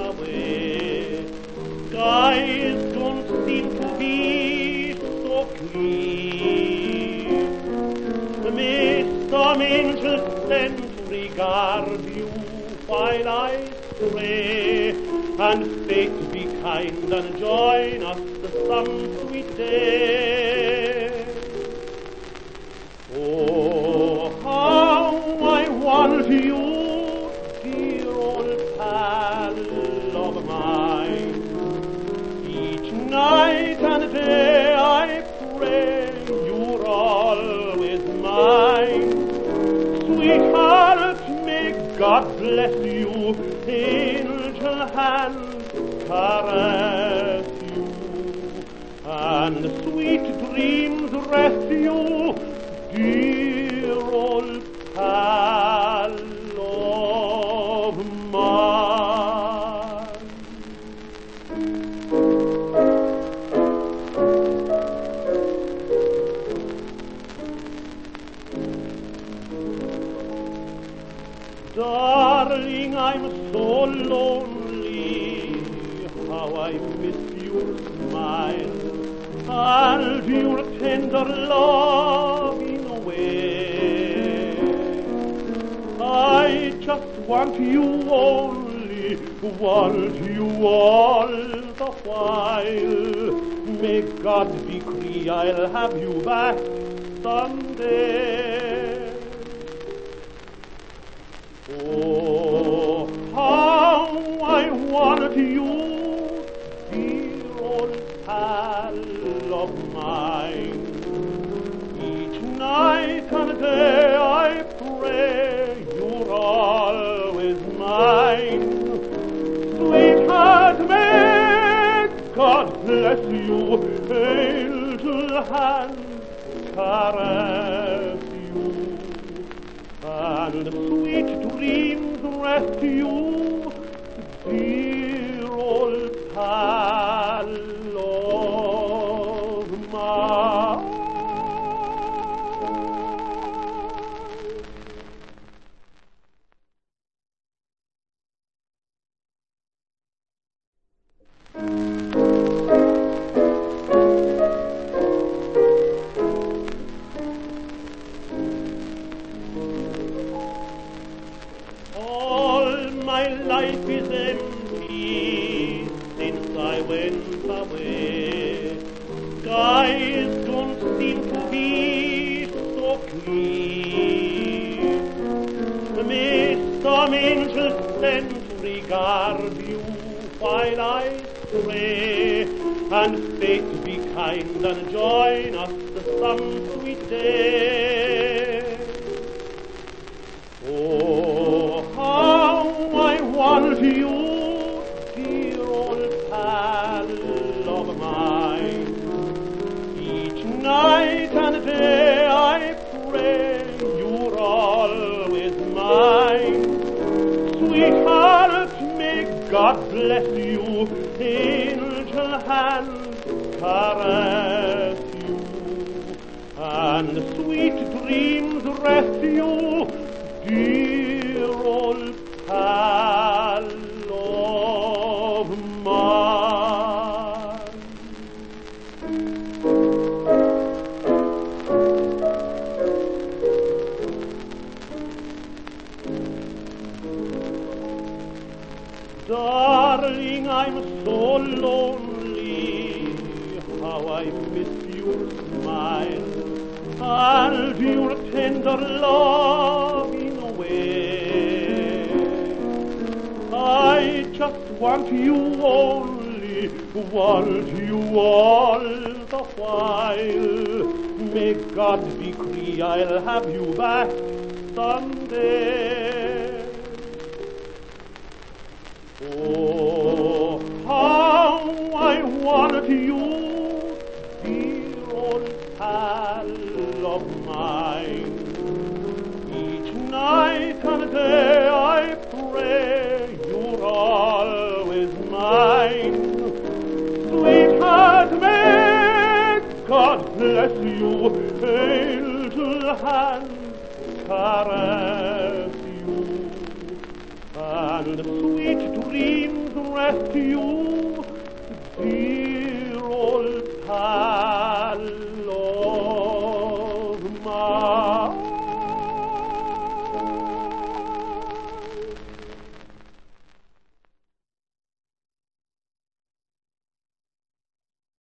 away. Skies don't seem to be so clear. Some angels sent to regard you while I stray, and fate be kind and join us some sweet day. Oh, how I want you, dear old pal of mine. Each night and day I pray you're always mine. Sweetheart, may God bless you, angel hands caress you, and sweet dreams rest you, dear old pal of mine. Darling, I'm so lonely, how I miss your smile and your tender loving way. I just want you only, want you all the while. May God decree I'll have you back someday. Oh, how I want you, dear old pal of mine. Each night and day I pray you're always mine. Sweetheart, may God bless you, angel hands caress you, and sweet dreams rest you, dear old pal of mine. My life is empty since I went away. Skies don't seem to be so clear. May some angels sent to regard you while I stray, and fate be kind and join us some sweet day. Oh, how I want you, dear old pal of mine. Each night and day I pray you're always mine. Sweetheart, may God bless you, angel hands caress you, and sweet dreams rest you, dear old pal of mine. Darling, I'm so lonely, how I miss your smile and your tender loving way. I just want you only, want you all the while. May God decree I'll have you back someday. Oh, how I want you, dear old pal of mine. Each night and day I pray you're always mine. Sweetheart, may God bless you, angel hands caress you, and sweet dreams rest you